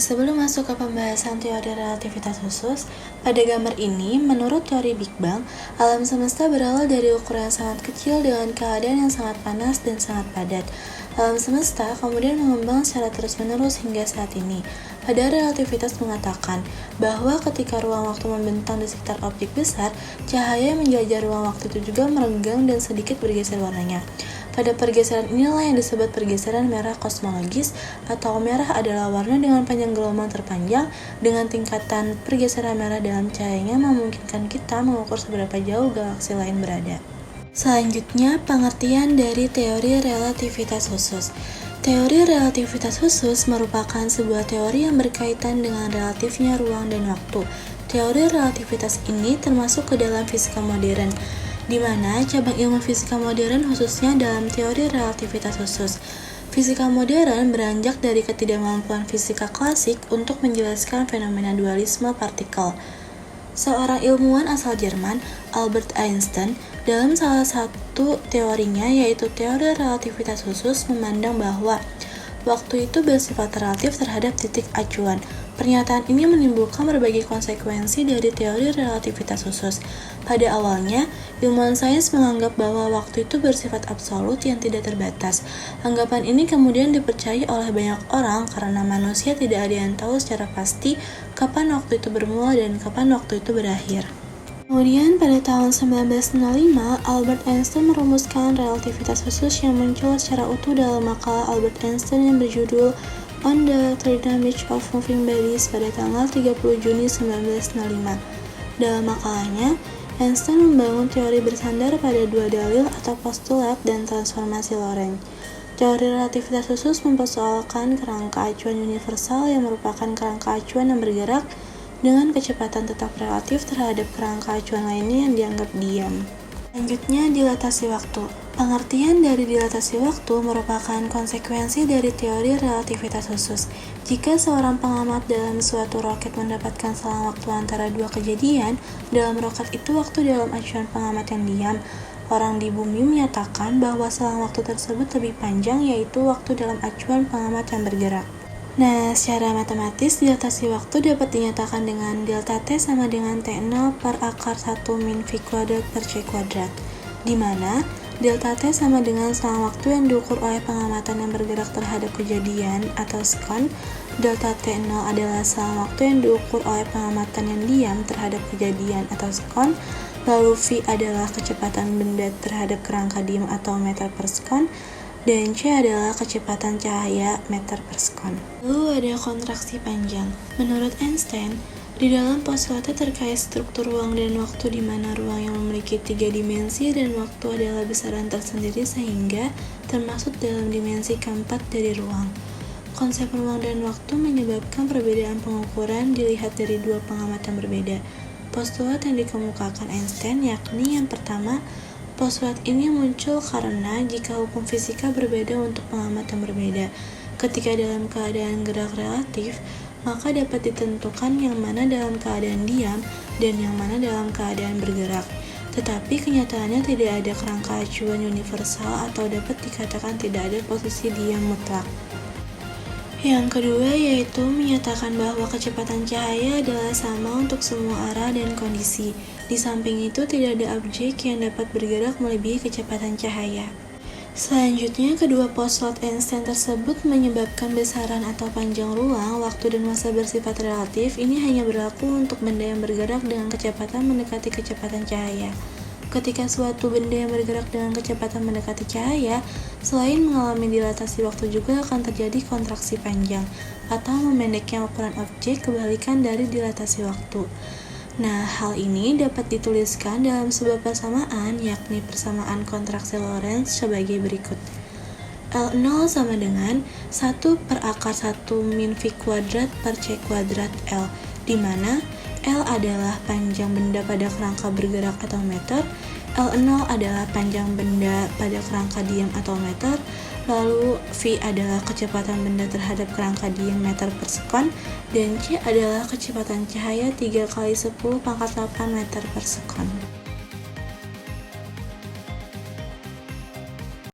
sebelum masuk ke pembahasan teori relativitas khusus, pada gambar ini, menurut teori Big Bang, alam semesta berawal dari ukuran sangat kecil dengan keadaan yang sangat panas dan sangat padat. Alam semesta kemudian mengembang secara terus-menerus hingga saat ini. Pada relativitas mengatakan bahwa ketika ruang waktu membentang di sekitar objek besar, cahaya yang menjelajah ruang waktu itu juga merenggang dan sedikit bergeser warnanya. Pada pergeseran inilah yang disebut pergeseran merah kosmologis, atau merah adalah warna dengan panjang gelombang terpanjang dengan tingkatan pergeseran merah dalam cahayanya memungkinkan kita mengukur seberapa jauh galaksi lain berada. Selanjutnya, pengertian dari teori relativitas khusus. Teori relativitas khusus merupakan sebuah teori yang berkaitan dengan relatifnya ruang dan waktu. Teori relativitas ini termasuk ke dalam fisika modern, di mana cabang ilmu fisika modern khususnya dalam teori relativitas khusus. Fisika modern beranjak dari ketidakmampuan fisika klasik untuk menjelaskan fenomena dualisme partikel. Seorang ilmuwan asal Jerman, Albert Einstein, dalam salah satu teorinya yaitu teori relativitas khusus memandang bahwa waktu itu bersifat relatif terhadap titik acuan. Pernyataan ini menimbulkan berbagai konsekuensi dari teori relativitas khusus. Pada awalnya, ilmuwan sains menganggap bahwa waktu itu bersifat absolut yang tidak terbatas. Anggapan ini kemudian dipercayai oleh banyak orang karena manusia tidak ada yang tahu secara pasti kapan waktu itu bermula dan kapan waktu itu berakhir. Kemudian pada tahun 1905, Albert Einstein merumuskan relativitas khusus yang muncul secara utuh dalam makalah Albert Einstein yang berjudul On the Thermodynamics of Moving Bodies pada tanggal 30 Juni 1905. Dalam makalahnya, Einstein membangun teori bersandar pada dua dalil atau postulat dan transformasi Lorentz. Teori relativitas khusus mempersoalkan kerangka acuan universal yang merupakan kerangka acuan yang bergerak dengan kecepatan tetap relatif terhadap kerangka acuan lainnya yang dianggap diam. Selanjutnya, dilatasi waktu. Pengertian dari dilatasi waktu merupakan konsekuensi dari teori relativitas khusus. Jika seorang pengamat dalam suatu roket mendapatkan selang waktu antara dua kejadian, dalam roket itu waktu dalam acuan pengamat yang diam. Orang di bumi menyatakan bahwa selang waktu tersebut lebih panjang, yaitu waktu dalam acuan pengamat yang bergerak. Nah, secara matematis, dilatasi waktu dapat dinyatakan dengan delta T sama dengan T0 per akar 1 min V kuadrat per C kuadrat, di mana delta T sama dengan selang waktu yang diukur oleh pengamatan yang bergerak terhadap kejadian atau sekon. Delta T0 adalah selang waktu yang diukur oleh pengamatan yang diam terhadap kejadian atau sekon. Lalu V adalah kecepatan benda terhadap kerangka diam atau meter per sekon. Dan C adalah kecepatan cahaya meter per sekon. Lalu ada kontraksi panjang. Menurut Einstein, di dalam postulatnya terkait struktur ruang dan waktu di mana ruang yang memiliki 3 dimensi dan waktu adalah besaran tersendiri sehingga termasuk dalam dimensi keempat dari ruang. Konsep ruang dan waktu menyebabkan perbedaan pengukuran dilihat dari dua pengamat yang berbeda. Postulat yang dikemukakan Einstein yakni yang pertama, postulat ini muncul karena jika hukum fisika berbeda untuk pengamat yang berbeda, ketika dalam keadaan gerak relatif, maka dapat ditentukan yang mana dalam keadaan diam dan yang mana dalam keadaan bergerak. Tetapi kenyataannya tidak ada kerangka acuan universal atau dapat dikatakan tidak ada posisi diam mutlak. Yang kedua yaitu menyatakan bahwa kecepatan cahaya adalah sama untuk semua arah dan kondisi. Di samping itu tidak ada objek yang dapat bergerak melebihi kecepatan cahaya. Selanjutnya, kedua postulat Einstein tersebut menyebabkan besaran atau panjang ruang, waktu dan masa bersifat relatif. Ini hanya berlaku untuk benda yang bergerak dengan kecepatan mendekati kecepatan cahaya. Ketika suatu benda yang bergerak dengan kecepatan mendekati cahaya, selain mengalami dilatasi waktu juga akan terjadi kontraksi panjang atau memendeknya ukuran objek, kebalikan dari dilatasi waktu. Nah, hal ini dapat dituliskan dalam sebuah persamaan, yakni persamaan kontraksi Lorentz sebagai berikut. L0 sama dengan 1 per akar 1 min V kuadrat per C kuadrat L, di mana L adalah panjang benda pada kerangka bergerak atau meter, L0 adalah panjang benda pada kerangka diam atau meter, lalu V adalah kecepatan benda terhadap kerangka diam meter per sekon, dan C adalah kecepatan cahaya 3 kali 10 pangkat 8 meter per sekon.